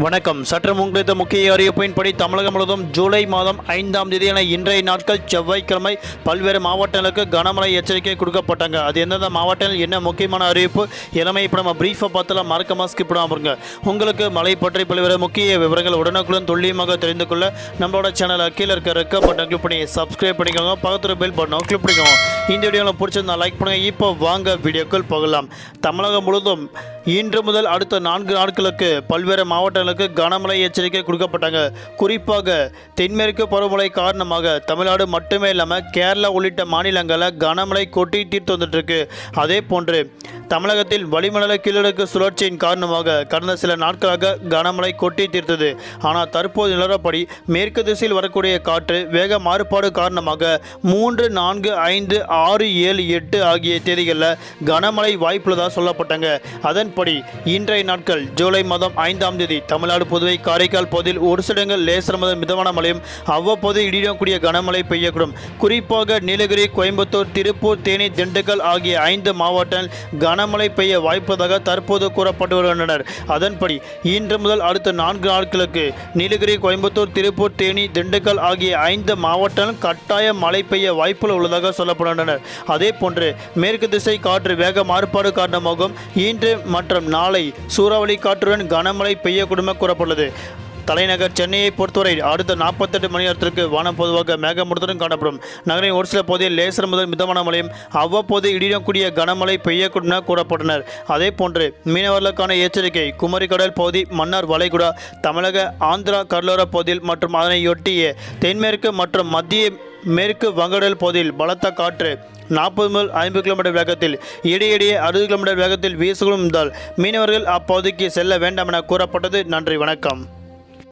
வணக்கம். சற்று முன்வைத்த முக்கிய அறிவிப்பின்படி தமிழகம் முழுவதும் ஜூலை மாதம் 5ஆம் தேதியான இன்றைய நாட்கள் செவ்வாய்க்கிழமை பல்வேறு மாவட்டங்களுக்கு கனமழை எச்சரிக்கை கொடுக்கப்பட்டாங்க. அது எந்தெந்த மாவட்டங்கள் என்ன முக்கியமான அறிவிப்பு எல்லாமே இப்போ நம்ம பிரீஃபாக பார்த்தலாம். மறக்காம ஸ்கிப் பண்ணாம பாருங்க. உங்களுக்கு மழை பற்றி பல்வேறு முக்கிய விவரங்கள் உடனுக்குடன் துல்லியமாக தெரிந்து கொள்ள நம்மளோட சேனலை கீழே இருக்க ரெக்க பட்டன் கிளிக் பண்ணி சப்ஸ்கிரைப் பண்ணிக்கோங்க. பக்கத்தில் பெல் பட்டனை கிளிக் பண்ணிக்கோங்க. இந்த வீடியோவில் பிடிச்சிருந்தா லைக் பண்ணுங்க. இப்போ வாங்க வீடியோக்கள் போகலாம். தமிழகம் முழுவதும் இன்று முதல் அடுத்த 4 நாட்களுக்கு பல்வேறு மாவட்டங்களுக்கு கனமழை எச்சரிக்கை கொடுக்கப்பட்டாங்க. குறிப்பாக தென்மேற்கு பருவமழை காரணமாக தமிழ்நாடு மட்டுமே இல்லாமல் கேரளா உள்ளிட்ட மாநிலங்களில் கனமழை கொட்டி தீர்த்து வந்துட்டு இருக்கு. அதே போன்று தமிழகத்தில் வளிமண்டல கீழடுக்கு சுழற்சியின் காரணமாக கடந்த சில நாட்களாக கனமழை கொட்டி தீர்த்தது. ஆனால் தற்போது நிலவரப்படி மேற்கு திசையில் வரக்கூடிய காற்று வேக மாறுபாடு காரணமாக 3, 4, 5, 6, 7, 8 ஆகிய தேதிகளில் கனமழை வாய்ப்புள்ளதாக சொல்லப்பட்டாங்க. அதன்படி இன்றைய நாட்கள் ஜூலை மாதம் 5ஆம் தேதி தமிழ்நாடு, புதுவை, காரைக்கால் பகுதியில் ஒரு சில இடங்கள் லேசர் முதல் மிதமான மழையும் அவ்வப்போது இடியக்கூடிய கனமழை பெய்யக்கூடும். குறிப்பாக நீலகிரி, கோயம்புத்தூர், திருப்பூர், தேனி, திண்டுக்கல் ஆகிய 5 மாவட்டங்கள் கனமழை பெய்ய வாய்ப்பதாக தற்போது கூறப்பட்டு வருகின்றனர். அதன்படி இன்று முதல் அடுத்த 4 நாட்களுக்கு நீலகிரி, கோயம்புத்தூர், திருப்பூர், தேனி, திண்டுக்கல் ஆகிய 5 மாவட்டங்கள் கட்டாய மழை பெய்ய வாய்ப்புகள் உள்ளதாக சொல்லப்படுகின்றனர். அதே போன்று மேற்கு திசை காற்று வேக மாறுபாடு காரணமாகவும் இன்று மற்றும் நாளை சூறாவளி காற்றுடன் கனமழை பெய்யக்கூடும் கூறப்பட்டுள்ளது. தலைநகர் சென்னையை பொறுத்தவரை அடுத்த 48 மணி நேரத்திற்கு வானம் பொதுவாக மேகமூட்டத்துடன் காணப்படும். நகரின் ஒரு சில பகுதியில் லேசர் முதல் மிதமான மழையும் அவ்வப்போது இடியக்கூடிய கனமழை பெய்யக்கூடும் என கூறப்பட்டனர். அதே போன்று மீனவர்களுக்கான எச்சரிக்கை குமரி கடல் பகுதி, மன்னார் வளைகுடா, தமிழக, ஆந்திரா கடலோர பகுதியில் மற்றும் அதனையொட்டிய தென்மேற்கு மற்றும் மத்திய மேற்கு வங்கடல் பகுதியில் பலத்த காற்று 40 முதல் 50 கிலோமீட்டர் வேகத்தில் இடையிடையே 60 கிலோமீட்டர் வேகத்தில் வீசுகளும் இருந்தால் மீனவர்கள் அப்பகுதிக்கு செல்ல வேண்டாம் என கூறப்பட்டது. நன்றி, வணக்கம்.